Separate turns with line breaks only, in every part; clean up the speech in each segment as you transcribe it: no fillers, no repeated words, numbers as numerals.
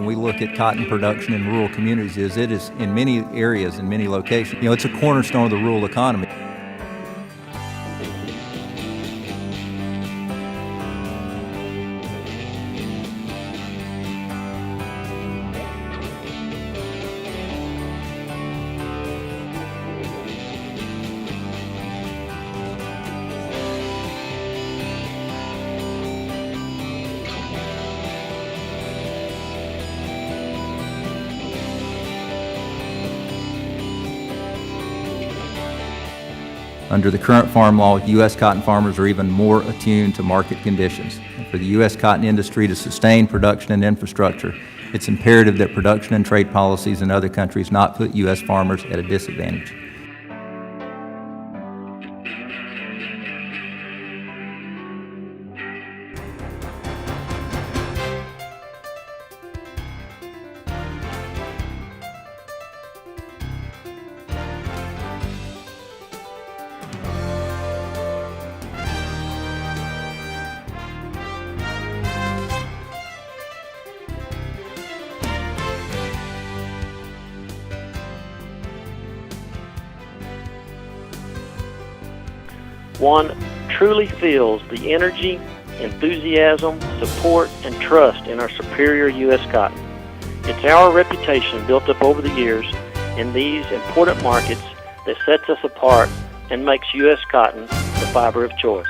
we look at cotton production in rural communities is it is in many areas, in many locations, it's a cornerstone of the rural economy. Under the current farm law, U.S. cotton farmers are even more attuned to market conditions. And for the U.S. cotton industry to sustain production and infrastructure, it's imperative that production and trade policies in other countries not put U.S. farmers at a disadvantage.
One truly feels the energy, enthusiasm, support, and trust in our superior U.S. cotton. It's our reputation built up over the years in these important markets that sets us apart and makes U.S. cotton the fiber of choice.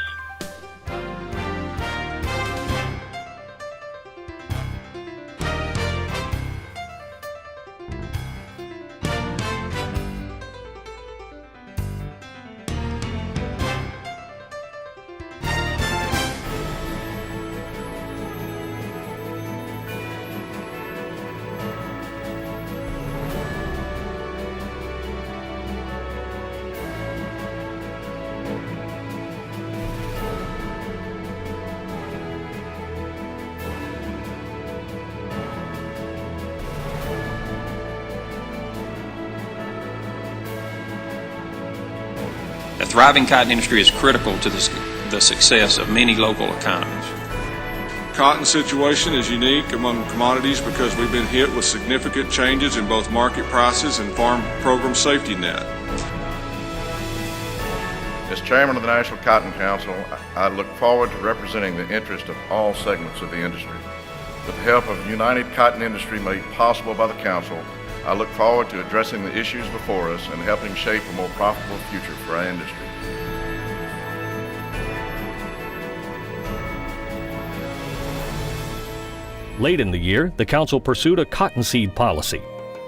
A thriving cotton industry is critical to the success of many local economies.
Cotton situation is unique among commodities because we've been hit with significant changes in both market prices and farm program safety net.
As chairman of the National Cotton Council, I look forward to representing the interest of all segments of the industry. With the help of a united cotton industry made possible by the Council, I look forward to addressing the issues before us and helping shape a more profitable future for our industry.
Late in the year, the Council pursued a cottonseed policy.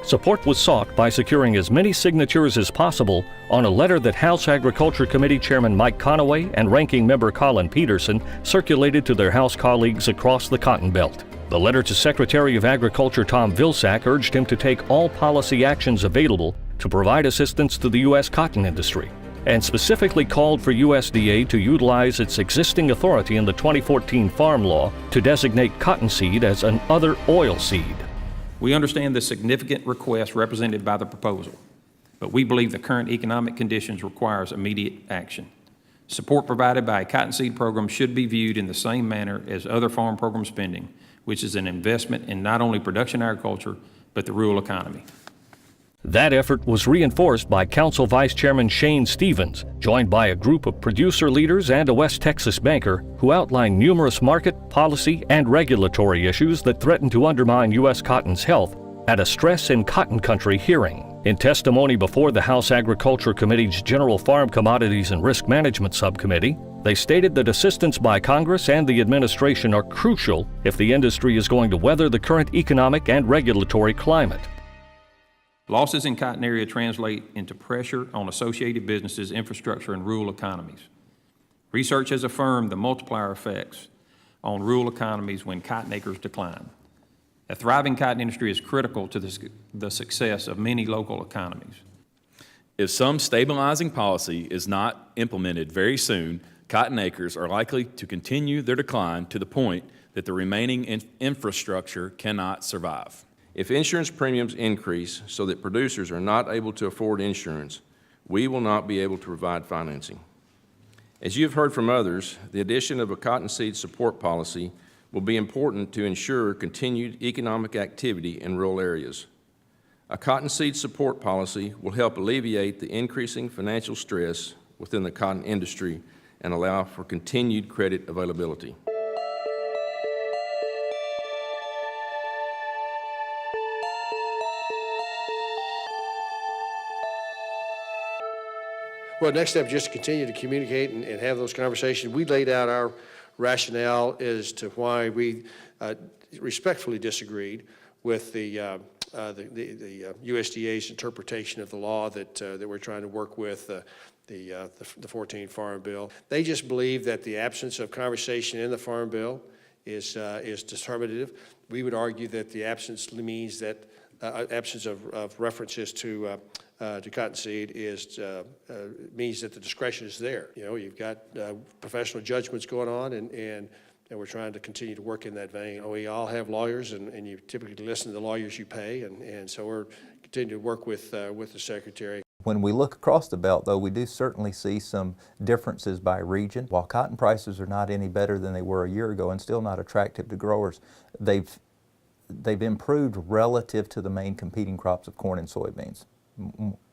Support was sought by securing as many signatures as possible on a letter that House Agriculture Committee Chairman Mike Conaway and Ranking Member Colin Peterson circulated to their House colleagues across the Cotton Belt. The letter to Secretary of Agriculture Tom Vilsack urged him to take all policy actions available to provide assistance to the U.S. cotton industry, and specifically called for USDA to utilize its existing authority in the 2014 Farm Law to designate cottonseed as an other oilseed.
We understand the significant request represented by the proposal, but we believe the current economic conditions requires immediate action. Support provided by a cottonseed program should be viewed in the same manner as other farm program spending, which is an investment in not only production agriculture, but the rural economy.
That effort was reinforced by Council Vice Chairman Shane Stevens, joined by a group of producer leaders and a West Texas banker who outlined numerous market, policy, and regulatory issues that threaten to undermine U.S. cotton's health at a Stress in Cotton Country hearing. In testimony before the House Agriculture Committee's General Farm Commodities and Risk Management Subcommittee, they stated that assistance by Congress and the administration are crucial if the industry is going to weather the current economic and regulatory climate.
Losses in cotton area translate into pressure on associated businesses, infrastructure, and rural economies. Research has affirmed the multiplier effects on rural economies when cotton acres decline. A thriving cotton industry is critical to the success of many local economies.
If some stabilizing policy is not implemented very soon, cotton acres are likely to continue their decline to the point that the remaining infrastructure cannot survive.
If insurance premiums increase so that producers are not able to afford insurance, we will not be able to provide financing. As you have heard from others, the addition of a cottonseed support policy will be important to ensure continued economic activity in rural areas. A cottonseed support policy will help alleviate the increasing financial stress within the cotton industry and allow for continued credit availability.
Well, next step, just to continue to communicate and have those conversations. We laid out our rationale as to why we respectfully disagreed with the USDA's interpretation of the law that we're trying to work with, the 14 Farm Bill. They just believe that the absence of conversation in the Farm Bill is determinative. We would argue that the absence means that absence of references to cottonseed means that the discretion is there. You know, you've got professional judgments going on, and we're trying to continue to work in that vein. We all have lawyers, and you typically listen to the lawyers you pay, and so we're continuing to work with the Secretary.
When we look across the belt, though, we do certainly see some differences by region. While cotton prices are not any better than they were a year ago and still not attractive to growers, they've improved relative to the main competing crops of corn and soybeans.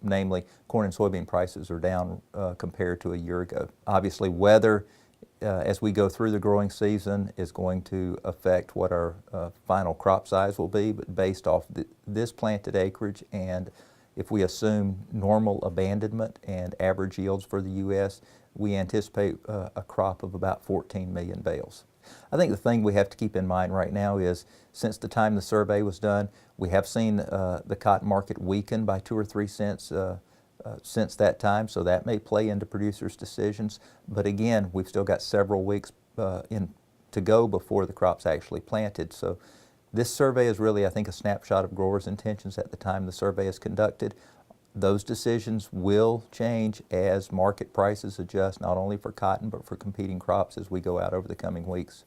Namely, corn and soybean prices are down compared to a year ago. Obviously, weather, as we go through the growing season, is going to affect what our final crop size will be, but based off this planted acreage, and if we assume normal abandonment and average yields for the U.S., we anticipate a crop of about 14 million bales. I think the thing we have to keep in mind right now is, since the time the survey was done, we have seen the cotton market weaken by 2 or 3 cents since that time, so that may play into producers' decisions. But again, we've still got several weeks to go before the crop's actually planted. So this survey is really, I think, a snapshot of growers' intentions at the time the survey is conducted. Those decisions will change as market prices adjust, not only for cotton but for competing crops as we go out over the coming weeks.